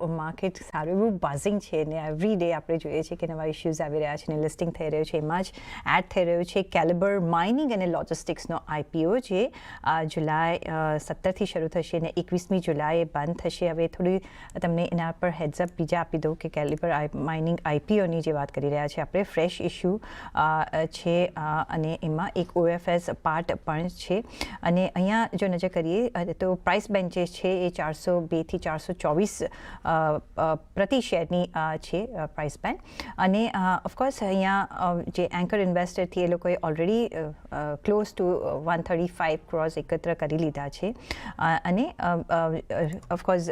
Market સારું એવું બાઝિંગ છે ને એવરી ડે આપણે જોઈએ છીએ કે નવા ઇશ્યુઝ આવી રહ્યા છે ને લિસ્ટિંગ થઈ રહ્યું છે. એમાં જ એડ થઈ રહ્યું છે કેલિબર માઇનિંગ અને લોજિસ્ટિક્સનો IPO જે જુલાઈ 17થી શરૂ થશે અને 21મી જુલાઈએ બંધ થશે. હવે થોડી તમને એના પર હેડ્સઅપ બીજા આપી દઉં કે કેલિબર માઇનિંગ IPOની જે વાત કરી રહ્યા છે આપણે ફ્રેશ ઇશ્યુ છે અને એમાં એક OFS પાર્ટ પણ છે અને અહીંયા જો નજર કરીએ તો પ્રાઇસ બેન્ડ જે છે એ 402 થી 424 પ્રતિ શેરની છે પ્રાઇસ બેન્ડ અને ઓફકોર્સ અહીંયા જે એન્કર ઇન્વેસ્ટરથી એ લોકોએ ઓલરેડી ક્લોઝ ટુ 135 crores એકત્ર કરી લીધા છે અને ઓફકોર્સ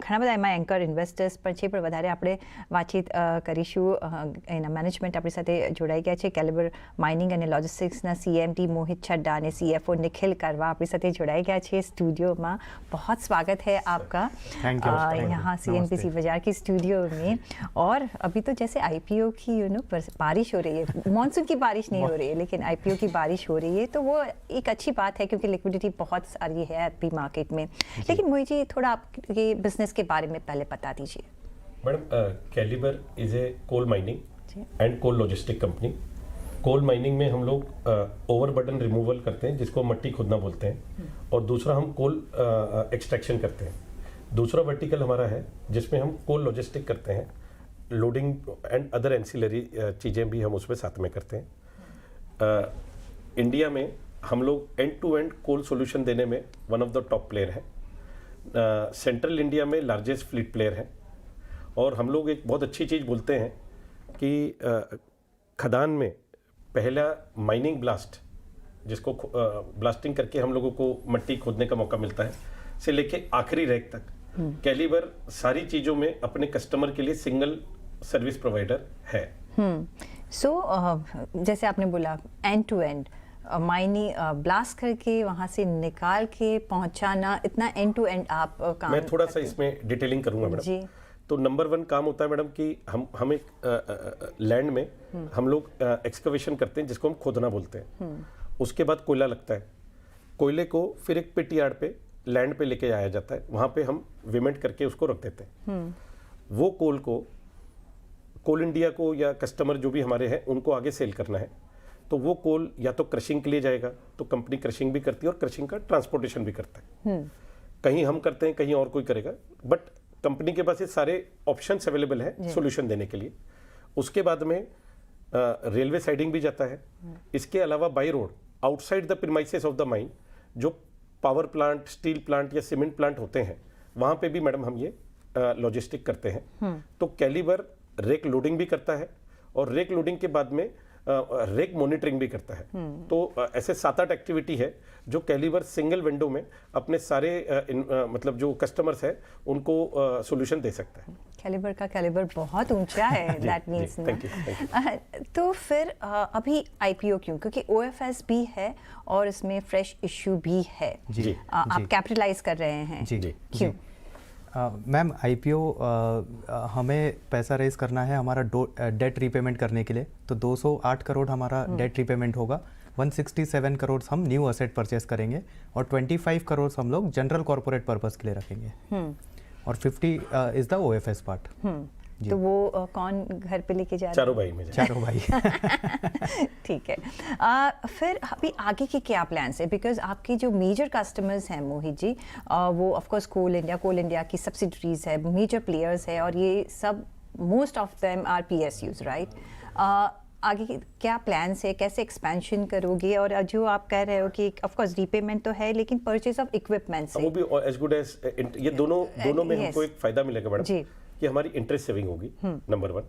ઘણા બધા એમાં એન્કર ઇન્વેસ્ટર્સ પણ છે, પણ વધારે આપણે વાતચીત કરીશું. એના મેનેજમેન્ટ આપણી સાથે જોડાઈ ગયા છે. કેલિબર માઇનિંગ અને લોજિસ્ટિક્સના CMD मोहित छड्डा ने CFO निखिल करवा अपनी साथ जुड़ाई गया है स्टूडियो में. बहुत स्वागत है आपका यहाँ CNBC बाजार की स्टूडियो में. और अभी तो जैसे IPO की बारिश हो रही है, मॉनसून की बारिश नहीं हो रही है लेकिन IPO की बारिश हो रही है, तो वो एक अच्छी बात है क्योंकि लिक्विडिटी बहुत सारी है अभी मार्केट में. लेकिन मोहित जी थोड़ा आपके बिजनेस के बारे में पहले बता दीजिए. Madam, Caliber is a coal mining and coal logistic company. Coal mining में हम लोग ओवरबर्डन रिमूवल करते हैं जिसको मट्टी खोदना बोलते हैं, और दूसरा हम कोल एक्सट्रैक्शन करते हैं. दूसरा वर्टिकल हमारा है जिसमें हम कोल लॉजिस्टिक करते हैं, लोडिंग एंड अदर एंसिलरी चीज़ें भी हम उसमें साथ में करते हैं. इंडिया में हम लोग end to end coal solution देने में one of the top player हैं. सेंट्रल इंडिया में लार्जेस्ट फ्लीट प्लेयर हैं, और हम लोग एक बहुत अच्छी चीज़ बोलते हैं कि खदान में पहला माइनिंग ब्लास्ट, जिसको ब्लास्टिंग करके हम लोगों को मट्टी खोदने का मौका मिलता है, से लेके आखिरी रैक तक कैलिबर सारी चीज़ों में अपने कस्टमर के लिए सिंगल सर्विस प्रोवाइडर है. सो जैसे आपने बोला end to end mining blast करके वहाँ से निकाल के पहुँचाना, इतना एंड टू एंड आप काम. मैं थोड़ा सा इसमें डिटेलिंग करूँगा मैडम जी. तो नंबर 1 काम होता है मैडम कि हम एक लैंड में हम लोग एक्सकवेशन करते हैं जिसको हम खोदना बोलते हैं. उसके बाद कोयला लगता है. कोयले को फिर एक पिट यार्ड पे लैंड पे लेके आया जाता है. वहाँ पे हम विमेंट करके उसको रख देते हैं. वो कोल को कोल इंडिया को या कस्टमर जो भी हमारे हैं उनको आगे सेल करना है. तो वो कोल या तो क्रशिंग के लिए जाएगा, तो कंपनी क्रशिंग भी करती है और क्रशिंग का ट्रांसपोर्टेशन भी करता है. कहीं हम करते हैं, कहीं और कोई करेगा, बट कंपनी के पास ये सारे ऑप्शंस अवेलेबल है सॉल्यूशन देने के लिए. उसके बाद में रेलवे साइडिंग भी जाता है. इसके अलावा by road outside the premises of the mine जो पावर प्लांट, स्टील प्लांट या सीमेंट प्लांट होते हैं, वहाँ पे भी मैडम हम ये लॉजिस्टिक करते हैं. तो कैलिबर रेक लोडिंग भी करता है और रेक लोडिंग के बाद में रेक मॉनिटरिंग भी करता है. तो ऐसे 7-8 एक्टिविटी है जो कैलिबर सिंगल विंडो में अपने सारे मतलब जो कस्टमर्स है उनको सॉल्यूशन दे सकता है. कैलिबर का कैलिबर बहुत ऊंचा है. दैट मींस तो फिर अभी IPO क्यों? क्योंकि OFS भी है और इसमें फ्रेश इश्यू भी है. जी, आप कैपिटलाइज कर रहे हैं. जी, क्यों? मैम, IPO हमें पैसा रेज करना है हमारा डेट रीपेमेंट करने के लिए. तो 208 करोड़ हमारा डेट रीपेमेंट होगा. 167 करोड़ हम न्यू असेट परचेस करेंगे और 25 करोड़ हम लोग जनरल कॉर्पोरेट पर्पस के लिए रखेंगे और 50 इज द OFS पार्ट. तो वो कौन घर पे लेके जा रहा है? चारों भाई. ठीक है. फिर अभी आगे के क्या प्लान्स है? बिकॉज आपके जो मेजर कस्टमर्स हैं मोहित जी, वो ऑफ कोर्स कोल इंडिया की सब्सिडरीज है, मेजर प्लेयर्स है, और ये सब most of them are PSUs, right? आगे क्या प्लान्स है, कैसे एक्सपेंशन करोगे? और जो आप कह रहे हो कि ऑफ कोर्स रीपेमेंट तो है लेकिन परचेज ऑफ इक्विपमेंट वो भी एज गुड एज ये दोनों में हमको एक फायदा मिलेगा मैडम जी, कि हमारी इंटरेस्ट सेविंग होगी. नंबर 1.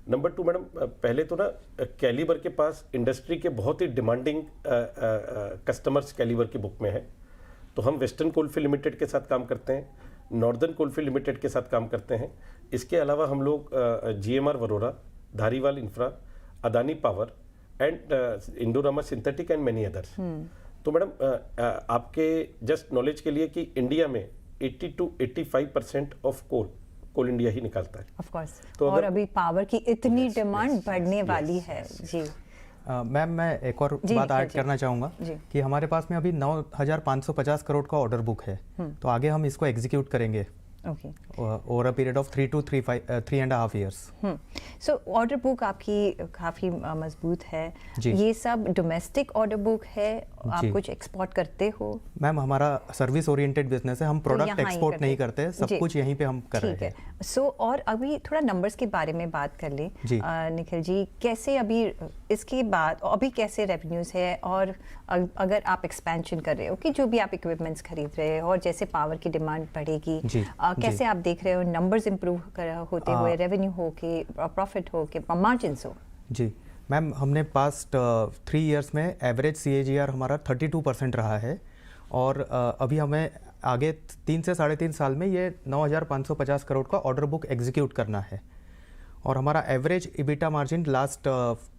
नंबर 2 मैडम, पहले तो ना कैलिबर के पास इंडस्ट्री के बहुत ही डिमांडिंग कस्टमर्स कैलिबर की बुक में है. तो हम वेस्टर्न कोलफील्ड लिमिटेड के साथ काम करते हैं, नॉर्दर्न कोलफील्ड लिमिटेड के साथ काम करते हैं. इसके अलावा हम लोग GMR Warora, Dhariwal infra, Adani power and Indorama synthetic and many others. तो मैडम आपके जस्ट नॉलेज के लिए कि इंडिया में 80 to 85% ऑफ कोल इंडिया ही निकालता है. Of course. तो और अभी पावर की इतनी डिमांड बढ़ने वाली है. जी मैम, मैं एक और बात ऐड करना चाहूँगा कि हमारे पास में अभी 9,550 करोड़ का ऑर्डर बुक है. तो आगे हम इसको एग्जीक्यूट करेंगे okay over a period of 3.5 years. So order book आपकी काफ़ी मजबूत है। जी। ये सब डोमेस्टिक ऑर्डर बुक है, आप जी। कुछ एक्सपोर्ट करते हो? मैम हमारा सर्विस ओरिएंटेड बिजनेस है, हम प्रोडक्ट यहाँ ही एक्सपोर्ट करते नहीं हैं। करते, सब जी। कुछ यहीं पे हम कर ठीक रहे है। हैं. सो और अभी थोड़ा नंबर्स के बारे में बात कर लें जी। निखिल जी, कैसे अभी इसके बाद अभी कैसे रेवेन्यूज़ है, और अगर आप एक्सपेंशन कर रहे हो कि जो भी आप इक्विपमेंट्स खरीद रहे हो और जैसे पावर की डिमांड बढ़ेगी, जी, कैसे जी। आप देख रहे हो नंबर्स इम्प्रूव होते हुए, रेवेन्यू हो के, प्रॉफिट हो के, मार्जिन्स हो? जी मैम, हमने पास्ट 3 years में एवरेज CAGR हमारा 32% रहा है, और अभी हमें आगे 3 से 3.5 साल में ये 9,550 करोड़ का ऑर्डर बुक एग्जीक्यूट करना है, और हमारा average EBITDA margin last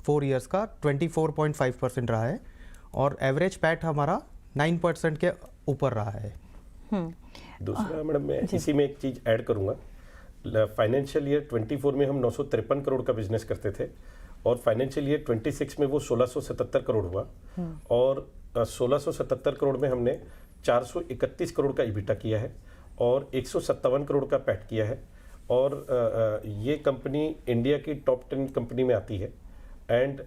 4 years का 24.5% रहा है, और एवरेज पैट हमारा 9% के ऊपर रहा है. दूसरा मैडम, मैं इसी में एक चीज़ ऐड करूँगा. फाइनेंशियल ईयर 24 में हम 953 करोड़ का बिजनेस करते थे, और फाइनेंशियल ईयर 26 में वो 1677 करोड़ हुआ, और 1677 करोड़ में हमने 431 करोड़ का EBITDA किया है और 157 करोड़ का पैट किया है, और ये कंपनी इंडिया की टॉप 10 कंपनी में आती है. एंड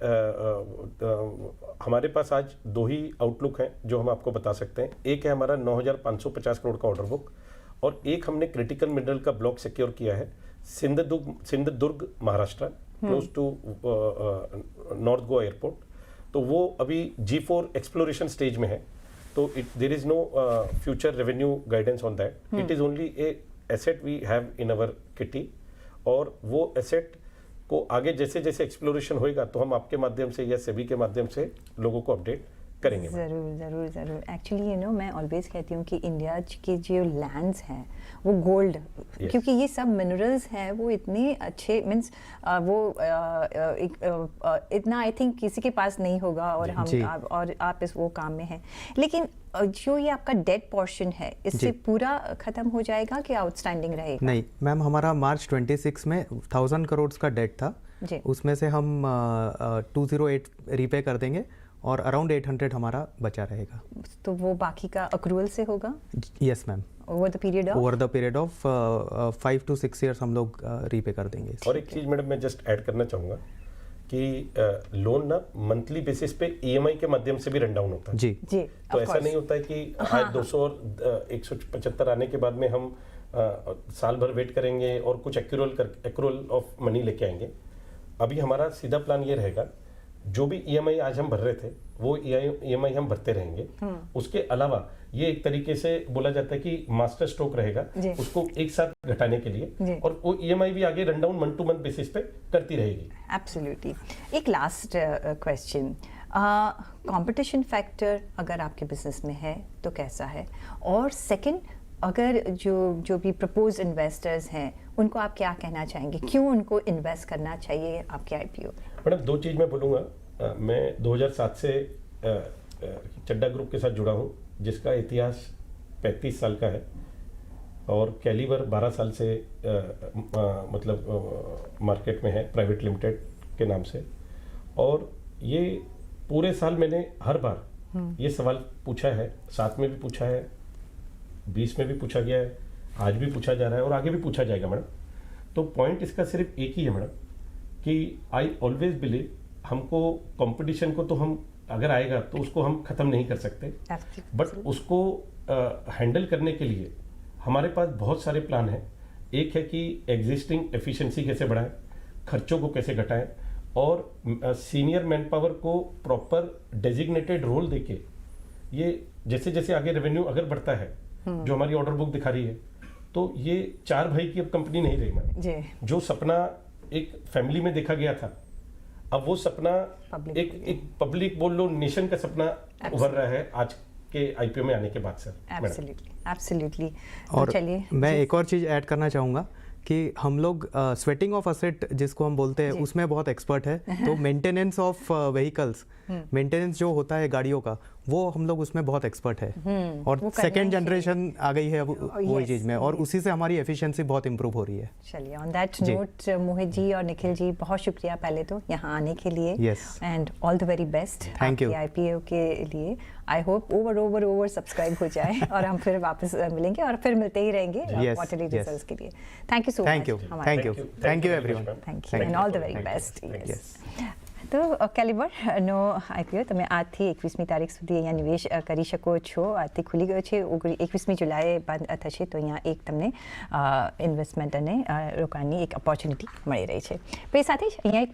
हमारे पास आज 2 ही आउटलुक हैं जो हम आपको बता सकते हैं. एक है हमारा 9,550 करोड़ का ऑर्डर बुक, और एक हमने क्रिटिकल मिनरल का ब्लॉक सिक्योर किया है Sindhudurg Maharashtra, close to north Goa airport. तो वो अभी G4 एक्सप्लोरेशन स्टेज में है, तो there is no future revenue guidance on that. It is only a asset we have in our kitty, और वो एसेट को आगे जैसे जैसे एक्सप्लोरेशन होएगा तो हम आपके माध्यम से या सेबी के माध्यम से लोगों को अपडेट करेंगे. ज़रूर ज़रूर ज़रूर. एक्चुअली मैं ऑलवेज कहती हूँ कि इंडिया के जो लैंड्स हैं वो गोल्ड, क्योंकि ये सब मिनरल्स हैं, वो इतने अच्छे, मीन्स वो इतना आई थिंक किसी के पास नहीं होगा, और आप इस वो काम में हैं. लेकिन जो ये आपका डेट पोर्शन है, इससे पूरा खत्म हो जाएगा कि आउटस्टैंडिंग रहेगा? नहीं मैम, हमारा मार्च 26 में 1000 करोड़ का डेट था जी. उसमें से हम 208 रीपे कर देंगे, और अराउंड 800 हमारा बचा रहेगा. तो वो बाकी का अक्रूवल से होगा? Yes ma'am, over the period of 5 to 6 years हम लोग रीपे कर देंगे. और एक चीज़ मैडम मैं जस्ट ऐड करना चाहूँगा कि लोन ना मंथली बेसिस पे EMI के माध्यम से भी रन डाउन होता है. जी जी. तो ऐसा नहीं होता है कि आज 200 और 175 आने के बाद में हम साल भर वेट करेंगे और कुछ एक्रूअल ऑफ मनी लेके आएंगे. अभी हमारा सीधा प्लान ये रहेगा, जो भी EMI आज हम भर रहे थे वो EMI हम भरते रहेंगे. उसके अलावा ये एक तरीके से बोला जाता है कि मास्टर स्ट्रोक रहेगा उसको एक साथ घटाने के लिए, और वो EMI भी आगे run down month two month basis पे करती रहेगी. एब्सोल्युटली. एक लास्ट क्वेश्चन, कंपटीशन फैक्टर अगर आपके बिजनेस में है तो कैसा है, और सेकंड, अगर जो भी प्रपोज इन्वेस्टर्स हैं उनको आप क्या कहना चाहेंगे, क्यों उनको इन्वेस्ट करना चाहिए आपके IPO? मैडम 2 चीज़ मैं बोलूँगा. मैं 2007 से चड्डा ग्रुप के साथ जुड़ा हूँ, जिसका इतिहास 35 साल का है, और कैलिबर 12 साल से मतलब मार्केट में है, प्राइवेट लिमिटेड के नाम से. और ये पूरे साल मैंने हर बार ये सवाल पूछा है, 7 में भी पूछा है, 20 में भी पूछा गया है, आज भी पूछा जा रहा है और आगे भी पूछा जाएगा मैडम. तो पॉइंट इसका सिर्फ एक ही है मैडम, कि आई ऑलवेज बिलीव हमको कंपटीशन को तो हम अगर आएगा तो उसको हम ख़त्म नहीं कर सकते, बट उसको हैंडल करने के लिए हमारे पास बहुत सारे प्लान हैं. एक है कि एग्जिस्टिंग एफिशिएंसी कैसे बढ़ाएं, खर्चों को कैसे घटाएं, और सीनियर मैन पावर को प्रॉपर डेजिग्नेटेड रोल देके, ये जैसे जैसे आगे रेवेन्यू अगर बढ़ता है, जो हमारी ऑर्डर बुक दिखा रही है, तो ये 4 भाई की अब कंपनी नहीं रही मैडम. जो सपना एक फैमिली में देखा गया था, अब वो सपना एक पब्लिक बोल लो नेशन का सपना उभर रहा है आज के IPO में आने के बाद सर. एब्सोल्युटली. और चलिए मैं एक और चीज़ ऐड करना चाहूँगा कि हम लोग स्वेटिंग ऑफ असेट जिसको हम बोलते हैं उसमें बहुत एक्सपर्ट है. तो मेंटेनेंस ऑफ व्हीकल्स, मेंटेनेंस जो होता है गाड़ियों का, वो हम लोग उसमें बहुत एक्सपर्ट है और वो करना सेकेंड ही जनरेशन आ गई है अब वही yes, चीज़ में, और उसी से हमारी एफिशिएंसी बहुत इंप्रूव हो रही है। चलिए on that ji. Note Mohit ji और निखिल जी, बहुत शुक्रिया पहले तो यहाँ आने के लिए, Yes. And all the very best Thank you. IPO के लिए। आई होप ओवर सब्सक्राइब हो जाए और हम फिर वापस मिलेंगे और फिर मिलते ही रहेंगे Yes, क्वार्टरली yes. रिजल्ट्स के लिए। Thank you so much. Thank you thank you everyone. Thank you and all the very best. તો કેલિબર નો IPO તમે આજથી 21મી તારીખ સુધી અહીંયા નિવેશ કરી શકો છો. આજથી ખુલી ગયો છે, 21મી જુલાઈએ બંધ થશે, તો અહીંયા એક તમને ઇન્વેસ્ટમેન્ટ અને રોકાણની એક ઓપોર્ચ્યુનિટી મળી રહી છે. તો એ સાથે જ અહીંયા એક